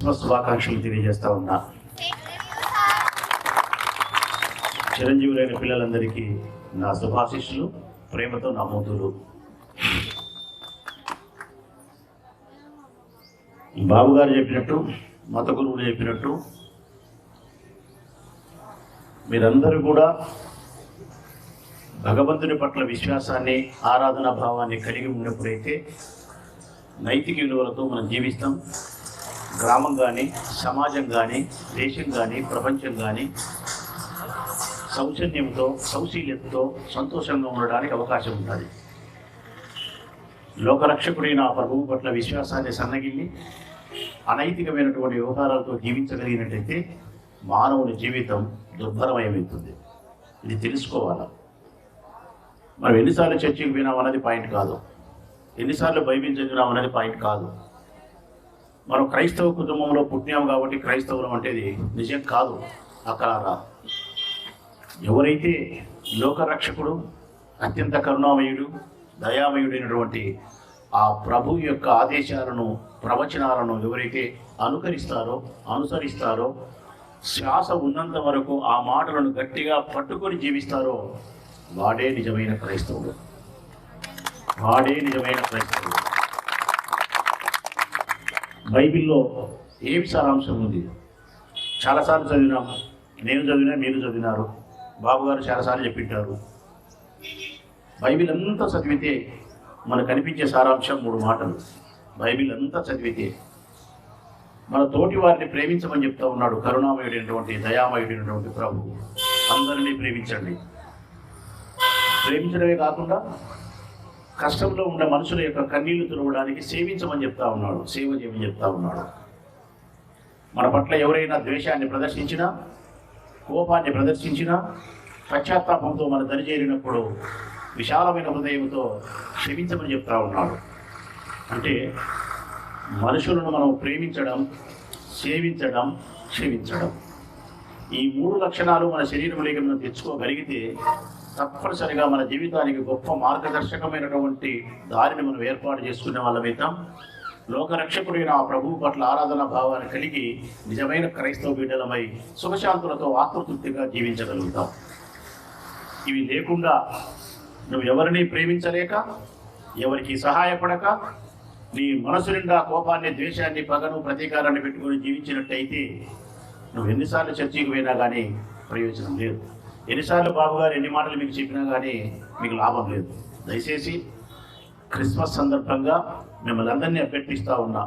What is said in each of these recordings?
శుభాకాంక్షలు తెలియజేస్తా ఉన్నా. చిరంజీవులైన పిల్లలందరికీ నా శుభాశీస్సులు, ప్రేమతో నా మూతులు. బాబు గారు చెప్పినట్టు, మత గురువులు చెప్పినట్టు మీరందరూ కూడా భగవంతుని పట్ల విశ్వాసాన్ని, ఆరాధనా భావాన్ని కలిగి ఉన్నప్పుడైతే నైతిక విలువలతో మనం జీవిస్తాం. గ్రామం కానీ, సమాజం కానీ, దేశం కానీ, ప్రపంచం కానీ సౌజన్యంతో, సౌశీల్యతతో సంతోషంగా ఉండడానికి అవకాశం ఉంటుంది. లోకరక్షకుడైన ఆ ప్రభువు పట్ల విశ్వాసాన్ని సన్నగిల్లి అనైతికమైనటువంటి వ్యవహారాలతో జీవించగలిగినట్టయితే మానవుని జీవితం దుర్భరమయమవుతుంది. ఇది తెలుసుకోవాలి. మనం ఎన్నిసార్లు చర్చికి పోయినాం అన్నది పాయింట్ కాదు, ఎన్నిసార్లు బైబిల్ చదివినాం అన్నది పాయింట్ కాదు. మనం క్రైస్తవ కుటుంబంలో పుట్టినాం కాబట్టి క్రైస్తవులం అంటేది నిజం కాదు. అక్కడ ఎవరైతే లోకరక్షకుడు, అత్యంత కరుణామయుడు, దయామయుడైనటువంటి ఆ ప్రభు యొక్క ఆదేశాలను, ప్రవచనాలను ఎవరైతే అనుసరిస్తారో, శ్వాస ఉన్నంత వరకు ఆ మాటలను గట్టిగా పట్టుకొని జీవిస్తారో వాడే నిజమైన క్రైస్తవుడు. బైబిల్లో ఏమి సారాంశం ఉంది? చాలాసార్లు చదివినాము. నేను చదివినా, మీరు చదివినారు, బాబు గారు చాలాసార్లు చెప్పింటారు. బైబిల్ అంతా చదివితే మనకు కనిపించే సారాంశం 3 మాటలు. బైబిల్ అంతా చదివితే మన తోటి వారిని ప్రేమించమని చెప్తా ఉన్నాడు కరుణామయుడైనటువంటి, దయామయుడైనటువంటి ప్రభు. అందరినీ ప్రేమించండి. ప్రేమించడమే కాకుండా కష్టంలో ఉన్న మనుషుల యొక్క కన్నీళ్లు తుడవడానికి సేవించమని చెప్తా ఉన్నాడు, సేవ చేయమని చెప్తా ఉన్నాడు. మన పట్ల ఎవరైనా ద్వేషాన్ని ప్రదర్శించినా, కోపాన్ని ప్రదర్శించినా, పశ్చాత్తాపంతో మన దరిచేరినప్పుడు విశాలమైన హృదయంతో క్షమించమని చెప్తా ఉన్నాడు. అంటే మనుషులను మనం ప్రేమించడం, సేవించడం, క్షమించడం, ఈ 3 లక్షణాలు మన శరీరంలోకి మనం తెచ్చుకోగలిగితే తప్పనిసరిగా మన జీవితానికి గొప్ప మార్గదర్శకమైనటువంటి దారిని మనం ఏర్పాటు చేసుకునే వాళ్ళమైతాం. లోకరక్షకుడైన ఆ ప్రభువు పట్ల ఆరాధనా భావాన్ని కలిగి నిజమైన క్రైస్తవ బిడ్డలమై సుఖశాంతులతో ఆత్మతృప్తిగా జీవించగలుగుతాం. ఇవి లేకుండా నువ్వు ఎవరిని ప్రేమించలేక, ఎవరికి సహాయపడక, నీ మనసు నిండా కోపాన్ని, ద్వేషాన్ని, పగను, ప్రతీకారాన్ని పెట్టుకుని జీవించినట్టయితే నువ్వు ఎన్నిసార్లు చర్చికి పోయినా కానీ ప్రయోజనం లేదు. ఎన్నిసార్లు బాబు గారు ఎన్ని మాటలు మీకు చెప్పినా కానీ మీకు లాభం లేదు. దయచేసి క్రిస్మస్ సందర్భంగా మిమ్మల్ని అందరినీ అభ్యర్థిస్తూ ఉన్నా,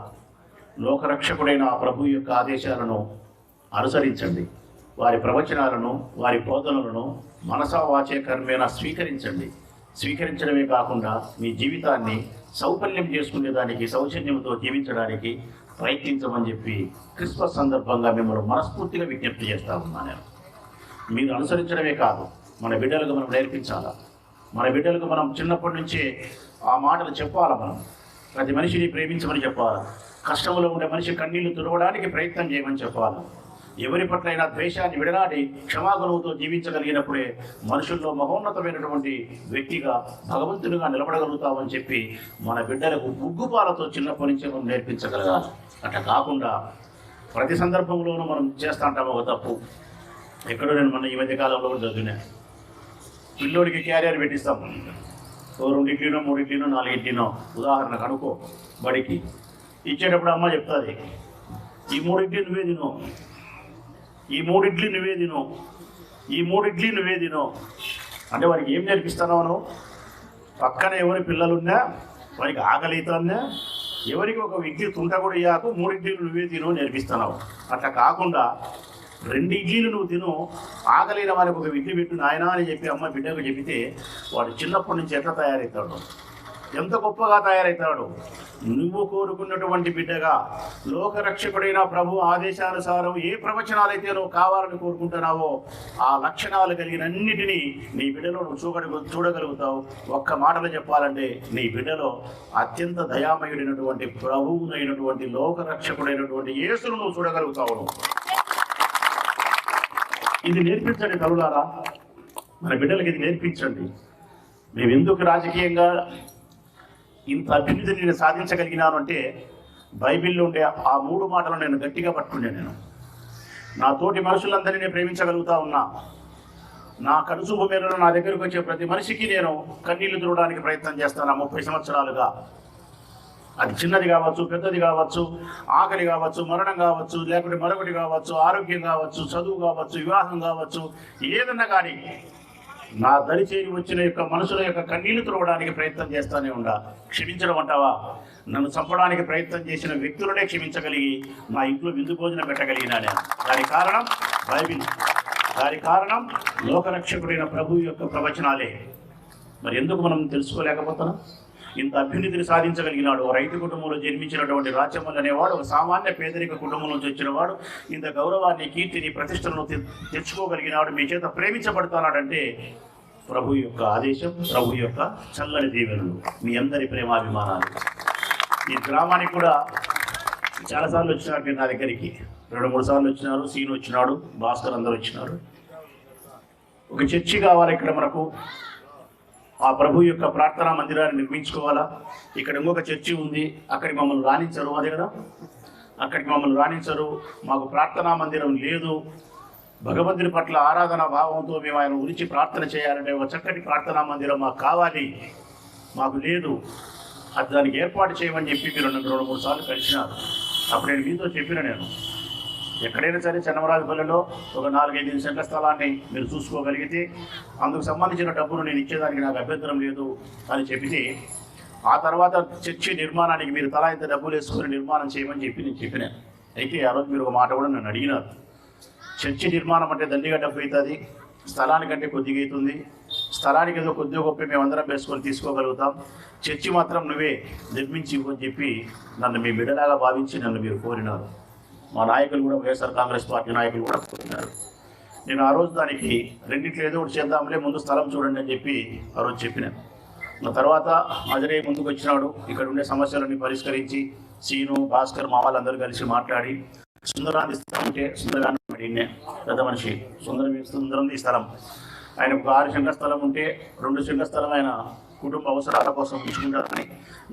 లోకరక్షకుడైన ఆ ప్రభు యొక్క ఆదేశాలను అనుసరించండి. వారి ప్రవచనాలను, వారి బోధనలను మనసా వాచే కర్మేణ స్వీకరించండి. స్వీకరించడమే కాకుండా మీ జీవితాన్ని సౌకర్యం చేసుకునేదానికి, సౌజన్యంతో జీవించడానికి ప్రయత్నించమని చెప్పి క్రిస్మస్ సందర్భంగా మిమ్మల్ని మనస్ఫూర్తిగా విజ్ఞప్తి చేస్తూ ఉన్నాను నేను. మీరు అనుసరించడమే కాదు, మన బిడ్డలకు మనం నేర్పించాలా. మన బిడ్డలకు మనం చిన్నప్పటి నుంచే ఆ మాటలు చెప్పాలా. మనం ప్రతి మనిషిని ప్రేమించమని చెప్పాలా. కష్టంలో ఉండే మనిషి కన్నీళ్లు తుడవడానికి ప్రయత్నం చేయమని చెప్పాలా. ఎవరి పట్లైనా ద్వేషాన్ని విడనాడి క్షమాగుణంతో జీవించగలిగినప్పుడే మనుషుల్లో మహోన్నతమైనటువంటి వ్యక్తిగా, భగవంతునిగా నిలబడగలుగుతామని చెప్పి మన బిడ్డలకు ఉగ్గుపాలతో చిన్నప్పటి నుంచే మనం నేర్పించగలగాలి. అట్లా కాకుండా ప్రతి సందర్భంలోనూ మనం చేస్తూ ఉంటాము ఒక తప్పు. ఎక్కడో నేను మొన్న ఈ మధ్య కాలంలో కూడా చదివినా, పిల్లోడికి క్యారియర్ పెట్టిస్తాం. 2 ఇడ్లీనో, 3 ఇడ్లీనో, 4 ఇడ్లీనో ఉదాహరణకు అనుకో. బడికి ఇచ్చేటప్పుడు అమ్మ చెప్తుంది, ఈ 3 ఇడ్లీ నువ్వే తిను, ఈ 3 ఇడ్లీ నువ్వే తిను, ఈ 3 ఇడ్లీ నువ్వే తిను. అంటే వారికి ఏం నేర్పిస్తున్నావు నువ్వు? పక్కన ఎవరి పిల్లలున్నా, వారికి ఆకలి అవుతున్నా, ఎవరికి ఒక ఇడ్లీ తుంట కూడా ఇయ్యాకు, 3 ఇడ్లీలు నువ్వే తిను నేర్పిస్తున్నావు. అట్లా కాకుండా 2 ఇడ్లీలు నువ్వు తిను, ఆకలిన వారికి ఒక ఇడ్లీ పెట్టు నాయనా అని చెప్పి అమ్మ బిడ్డకు చెబితే వాడు చిన్నప్పటి నుంచి ఎట్లా తయారవుతాడు, ఎంత గొప్పగా తయారవుతాడు. నువ్వు కోరుకున్నటువంటి బిడ్డగా లోకరక్షకుడైన ప్రభు ఆదేశానుసారం ఏ ప్రవచనాలైతే నువ్వు కావాలని కోరుకుంటున్నావో ఆ లక్షణాలు కలిగిన అన్నిటినీ నీ బిడ్డలో నువ్వు చూడగలుగుతావు. ఒక్క మాటలు చెప్పాలంటే నీ బిడ్డలో అత్యంత దయామయుడైనటువంటి ప్రభువునైనటువంటి లోకరక్షకుడైనటువంటి యేసును నువ్వు చూడగలుగుతావు. ఇది నేర్పించండి తల్లులారా, మన బిడ్డలకి ఇది నేర్పించండి. మేము ఎందుకు రాజకీయంగా ఇంత అభివృద్ధిని నేను సాధించగలిగినాను అంటే బైబిల్లో ఉండే ఆ 3 మాటలు నేను గట్టిగా పట్టుకున్నాను. నేను నా తోటి మనుషులందరినీ నేను ప్రేమించగలుగుతా ఉన్నా. నా కనుసూపు మేరలో నా దగ్గరకు వచ్చే ప్రతి మనిషికి నేను కన్నీళ్లు తుడవడానికి ప్రయత్నం చేస్తాను 30 సంవత్సరాలుగా. అది చిన్నది కావచ్చు, పెద్దది కావచ్చు, ఆకలి కావచ్చు, మరణం కావచ్చు, లేకుంటే మరొకటి కావచ్చు, ఆరోగ్యం కావచ్చు, చదువు కావచ్చు, వివాహం కావచ్చు, ఏదన్నా కానీ నా దరి చేరి వచ్చిన యొక్క మనుషుల యొక్క కన్నీళ్లు తుడవడానికి ప్రయత్నం చేస్తూనే ఉండా. క్షమించడం అంటావా? నన్ను చంపడానికి ప్రయత్నం చేసిన వ్యక్తులనే క్షమించగలిగి నా ఇంట్లో విందు భోజనం పెట్టగలిగినా నేను. దానికి కారణం బైబిల్, దానికి కారణం లోకరక్షకుడైన ప్రభు యొక్క ప్రవచనాలే. మరి ఎందుకు మనం తెలుసుకోలేకపోతున్నాం? ఇంత అభ్యున్నతిని సాధించగలిగినాడు. ఒక రైతు కుటుంబంలో జన్మించినటువంటి రాచమల్లి అనేవాడు ఒక సామాన్య పేదరిక కుటుంబం నుంచి వచ్చినవాడు ఇంత గౌరవాన్ని, కీర్తిని, ప్రతిష్టలను తెచ్చుకోగలిగినాడు. మీ చేత ప్రేమించబడతానాడంటే ప్రభు యొక్క ఆదేశం, ప్రభు యొక్క చల్లని దీవెనలు, మీ అందరి ప్రేమాభిమానాలు. ఈ గ్రామానికి కూడా చాలాసార్లు వచ్చినారు మీరు నా దగ్గరికి. 2-3 సార్లు వచ్చినారు. సీను వచ్చినాడు, భాస్కర్ అందరూ వచ్చినారు. ఒక చర్చి కావాలి ఇక్కడ మనకు. ఆ ప్రభు యొక్క ప్రార్థనా మందిరాన్ని నిర్మించుకోవాలా. ఇక్కడ ఇంకొక చర్చి ఉంది, అక్కడికి మమ్మల్ని రాణించరు. అదే కదా, అక్కడికి మమ్మల్ని రాణించరు. మాకు ప్రార్థనా మందిరం లేదు. భగవంతుని పట్ల ఆరాధన భావంతో మేము ఆయన గురించి ప్రార్థన చేయాలంటే ఒక చక్కటి ప్రార్థనా మందిరం మాకు కావాలి, మాకు లేదు. అది దానికి ఏర్పాటు చేయమని చెప్పి మీరు నన్ను 2-3 సార్లు కలిసినారు. అప్పుడు నేను మీతో చెప్పిన, నేను ఎక్కడైనా సరే చెన్నమరాజపల్లిలో ఒక 4-5 సెంట్ల స్థలాన్ని మీరు చూసుకోగలిగితే అందుకు సంబంధించిన డబ్బును నేను ఇచ్చేదానికి నాకు అభ్యంతరం లేదు అని చెప్పితే, ఆ తర్వాత చర్చి నిర్మాణానికి మీరు తలా ఇంత డబ్బులు వేసుకుని నిర్మాణం చేయమని చెప్పి నేను చెప్పిన. అయితే ఆ రోజు మీరు ఒక మాట కూడా నన్ను అడిగినారు. చర్చి నిర్మాణం అంటే దండిగా డబ్బు అవుతుంది, స్థలానికంటే కొద్దిగా అవుతుంది. స్థలానికి ఏదో కొద్దిగా గొప్ప మేమందరం వేసుకొని తీసుకోగలుగుతాం, చర్చి మాత్రం నువ్వే నిర్మించి ఇవ్వని చెప్పి నన్ను మీ బిడ్డలాగా భావించి నన్ను మీరు కోరినారు. మా నాయకులు కూడా, వైఎస్ఆర్ కాంగ్రెస్ పార్టీ నాయకులు కూడా కోరినారు. నేను ఆ రోజు దానికి రెండిట్లో ఏదో ఒకటి చేద్దాంలే, ముందు స్థలం చూడండి అని చెప్పి ఆ రోజు చెప్పినాను. ఆ తర్వాత అజరే ముందుకు వచ్చినాడు. ఇక్కడ ఉండే సమస్యలన్నీ పరిష్కరించి సీను, భాస్కర్, మా వాళ్ళందరూ కలిసి మాట్లాడి సుందరాన్ని ఇస్తామంటే సుందరాన్ని అడిగినే పెద్ద మనిషి సుందరం స్థలం ఆయనకు 6 సెంట్ల స్థలం ఉంటే 2 సెంట్ల స్థలం ఆయన కుటుంబ అవసరాల కోసం ఉంచుకుంటారని,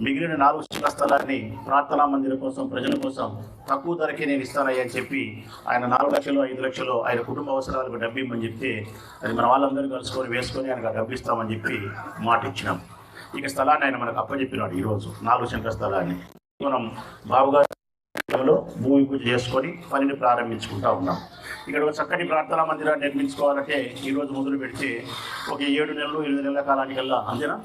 మిగిలిన 4 సెంట్ల స్థలాన్ని ప్రార్థనా మందిరం కోసం, ప్రజల కోసం తక్కువ ధరకే నేను ఇస్తానయ్యా అని చెప్పి ఆయన 4 లక్షలు 5 లక్షలు ఆయన కుటుంబ అవసరాలకు డబ్బు ఇవ్వమని చెప్తే అది మన వాళ్ళందరూ కలుసుకొని వేసుకొని ఆయనకు డబ్బు ఇస్తామని చెప్పి మాట ఇచ్చినాం. ఇక స్థలాన్ని ఆయన మనకు అప్పచెప్పినాడు. ఈరోజు 4 సెంట్ల స్థలాన్ని మనం బాబుగారిలో భూమి పూజ చేసుకొని పనిని ప్రారంభించుకుంటా ఉన్నాం. ఇక్కడ ఒక చక్కటి ప్రార్థనా మందిరాన్ని నిర్మించుకోవాలంటే ఈరోజు మొదలు పెడితే ఒక 7 నెలలు 8 నెలల కాలానికల్లా, అంతేనా,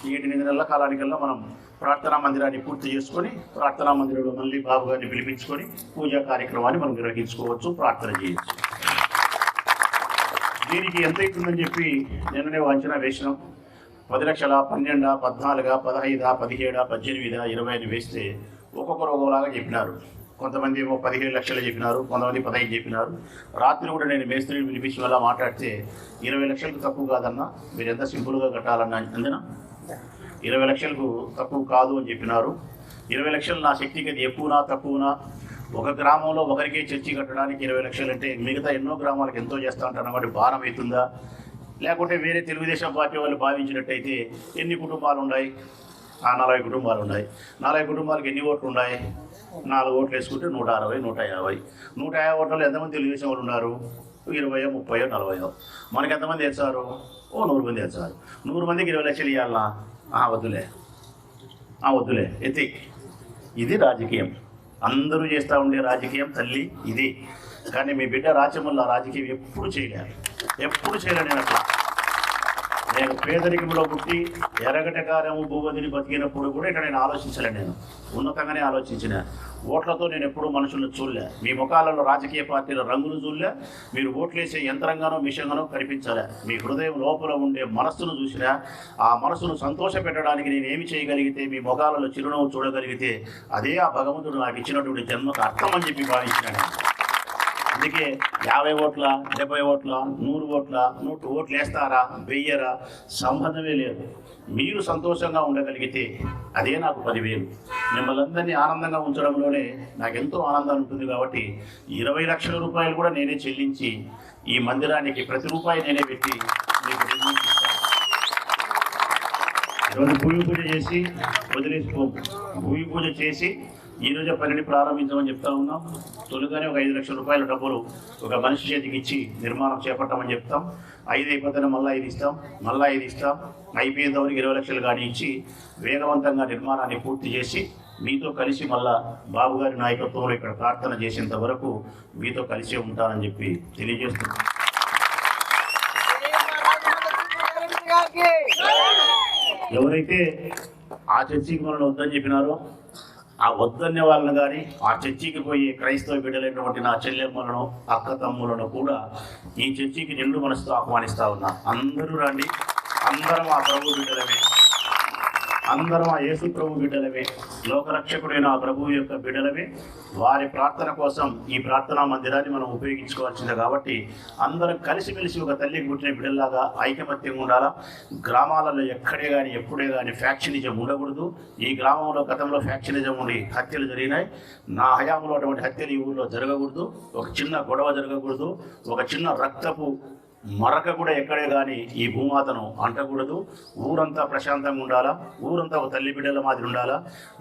7-8 నెలల కాలానికల్లా మనం ప్రార్థనా మందిరాన్ని పూర్తి చేసుకొని ప్రార్థనా మందిరంలో మళ్ళీ బాబు గారిని పిలిపించుకొని పూజా కార్యక్రమాన్ని మనం నిర్వహించుకోవచ్చు, ప్రార్థన చేయొచ్చు. దీనికి ఎంత అవుతుందని చెప్పి నిన్ననే అంచనా వేసినాం. 10 లక్షల, 12, 14, 15, 17, 18, 20 అని వేస్తే ఒక్కొక్కరు ఒక్కొక్కలాగా చెప్పినారు. కొంతమంది ఏమో 17 లక్షలు చెప్పినారు, కొంతమంది 15 చెప్పినారు. రాత్రి కూడా నేను మేస్త్రిని పిలిపించి వల్ల మాట్లాడితే 20 లక్షలకు తక్కువ కాదన్నా, మీరు ఎంత సింపుల్గా కట్టాలన్నా, అంతేనా, 20 లక్షలకు తక్కువ కాదు అని చెప్పినారు. 20 లక్షలు నా శక్తికి అది ఎక్కువనా తక్కువనా? ఒక గ్రామంలో ఒకరికే చర్చి కట్టడానికి 20 లక్షలు అంటే మిగతా ఎన్నో గ్రామాలకు ఎంతో చేస్తా ఉంటారు కాబట్టి భారం అవుతుందా? లేకుంటే వేరే తెలుగుదేశం పార్టీ వాళ్ళు భావించినట్టయితే ఎన్ని కుటుంబాలు ఉన్నాయి? 40 కుటుంబాలు ఉన్నాయి. 40 కుటుంబాలకు ఎన్ని ఓట్లు ఉన్నాయి? 4 ఓట్లు వేసుకుంటే 160, 150. 150 ఓట్లలో ఎంతమంది తెలుగుదేశం వాళ్ళు ఉన్నారు? 20, 30, 40. మనకి ఎంతమంది వేస్తారు? 100 మంది వేస్తారు. 100 మందికి 20 లక్షలు ఇవ్వాలన్నా? వద్దులే ఎత్తి. ఇది రాజకీయం, అందరూ చేస్తూ ఉండే రాజకీయం తల్లి ఇది. కానీ మీ బిడ్డ రాచమల్లి రాజకీయం ఎప్పుడు చేయలేను నేను అట్లా. నేను పేదరికంలో పుట్టి ఎరగటకారము భూవదిని బతికినప్పుడు కూడా ఇక్కడ నేను ఆలోచించలే. నేను ఉన్నతంగానే ఆలోచించిన. ఓట్లతో నేను ఎప్పుడూ మనుషులను చూడలే. మీ ముఖాలలో రాజకీయ పార్టీల రంగులు చూడలే. మీరు ఓట్లేసే యంత్రంగానో మిషన్గానో కనిపించలే. మీ హృదయం లోపల ఉండే మనస్సును చూసినా, ఆ మనసును సంతోష పెట్టడానికి నేను ఏమి చేయగలిగితే, మీ ముఖాలలో చిరునవ్వు చూడగలిగితే అదే ఆ భగవంతుడు నాకు ఇచ్చినటువంటి జన్మకు అర్థం అని చెప్పి భావించినాను. అందుకే 50 ఓట్ల, 70 ఓట్ల, 100 ఓట్ల, 100 ఓట్లు వేస్తారా, వెయ్యరా, సంబంధమే లేదు. మీరు సంతోషంగా ఉండగలిగితే అదే నాకు 10,000. మిమ్మల్ని అందరినీ ఆనందంగా ఉంచడంలోనే నాకు ఎంతో ఆనందం ఉంటుంది. కాబట్టి 20 లక్షల రూపాయలు కూడా నేనే చెల్లించి ఈ మందిరానికి ప్రతి రూపాయి నేనే పెట్టి మీకు నిర్మించిస్తాను. ఈరోజు భూమి పూజ చేసి వదిలేసిపో. భూమి పూజ చేసి ఈరోజే పనిని ప్రారంభించమని చెప్తా ఉన్నాం. తొలుగానే ఒక 5 లక్షల రూపాయల డబ్బులు ఒక మనిషి చేతికి ఇచ్చి నిర్మాణం చేపట్టమని చెప్తాం. 5 అయిపోతేనే మళ్ళీ 5 ఇస్తాం, మళ్ళీ 5 ఇస్తాం. అయిపోయేంతవరకు 20 లక్షలు కానీ ఇచ్చి వేగవంతంగా నిర్మాణాన్ని పూర్తి చేసి మీతో కలిసి మళ్ళా బాబు గారి నాయకత్వంలో ఇక్కడ ప్రార్థన చేసేంత వరకు మీతో కలిసి ఉంటానని చెప్పి తెలియజేస్తున్నాం. ఎవరైతే ఆ చర్చికి మనల్ని వద్దని చెప్పినారో ఆ వద్దన్నే వాళ్ళని కానీ ఆ చర్చికి పోయి క్రైస్తవ బిడ్డలైనటువంటి నా చెల్లెమ్మలను అక్క తమ్ములను కూడా ఈ చర్చికి నిండు మనసుతో ఆహ్వానిస్తా ఉన్నా. అందరూ రండి, అందరం ఆ ప్రభు బిడ్డలమే, అందరం ఆ యేసు ప్రభు బిడ్డలమే, లోకరక్షకుడైన ఆ ప్రభువు యొక్క బిడ్డలమే. వారి ప్రార్థన కోసం ఈ ప్రార్థనా మందిరాన్ని మనం ఉపయోగించుకోవాల్సిందే. కాబట్టి అందరం కలిసిమెలిసి ఒక తల్లికి పుట్టిన బిడ్డల్లాగా ఐకమత్యంగా ఉండాలా. గ్రామాలలో ఎక్కడే కానీ ఎప్పుడే కానీ ఫ్యాక్షనిజం ఉండకూడదు. ఈ గ్రామంలో గతంలో ఫ్యాక్షనిజం ఉండి హత్యలు జరిగినాయి. నా హయాంలో అటువంటి హత్యలు ఈ ఊళ్ళో జరగకూడదు. ఒక చిన్న గొడవ జరగకూడదు. ఒక చిన్న రక్తపు మరక కూడా ఎక్కడే కానీ ఈ భూమాతను అంటకూడదు. ఊరంతా ప్రశాంతంగా ఉండాలా. ఊరంతా ఒక తల్లి బిడ్డల మాదిరి ఉండాలా.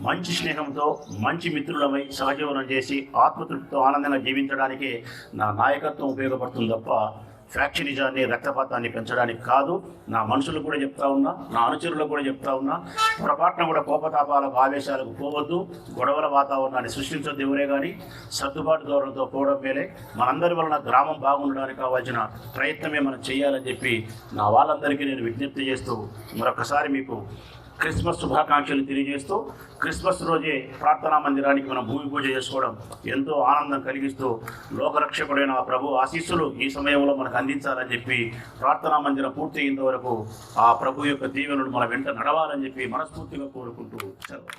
మంచి స్నేహంతో మంచి మిత్రులమై సహజీవనం చేసి ఆత్మతృప్తితో ఆనందంగా జీవించడానికే నా నాయకత్వం ఉపయోగపడుతుంది తప్ప ఫ్యాక్షనిజాన్ని రక్తపాతాన్ని పెంచడానికి కాదు. నా మనుషులకు కూడా చెప్తా ఉన్నా, నా అనుచరులకు కూడా చెప్తా ఉన్నా, పొరపాటున కూడా కోపతాపాలకు ఆవేశాలకు పోవద్దు. గొడవల వాతావరణాన్ని సృష్టించొద్దు. ఎవరే కానీ సర్దుబాటు ధోరణితో పోవడం మేలే. మనందరి వలన గ్రామం బాగుండడానికి కావాల్సిన ప్రయత్నమే మనం చేయాలని చెప్పి నా వాళ్ళందరికీ నేను విజ్ఞప్తి చేస్తూ మరొకసారి మీకు క్రిస్మస్ శుభాకాంక్షలు తెలియజేస్తూ, క్రిస్మస్ రోజే ప్రార్థనా మందిరానికి మనం భూమి పూజ చేసుకోవడం ఎంతో ఆనందం కలిగిస్తూ లోకరక్షకుడైన ఆ ప్రభు ఆశీస్సులు ఈ సమయంలో మనకు అందించాలని చెప్పి ప్రార్థనా మందిరం పూర్తయ్యేంత వరకు ఆ ప్రభు యొక్క దీవెనలు మన వెంట నడవాలని చెప్పి మనస్ఫూర్తిగా కోరుకుంటూ సెలవు.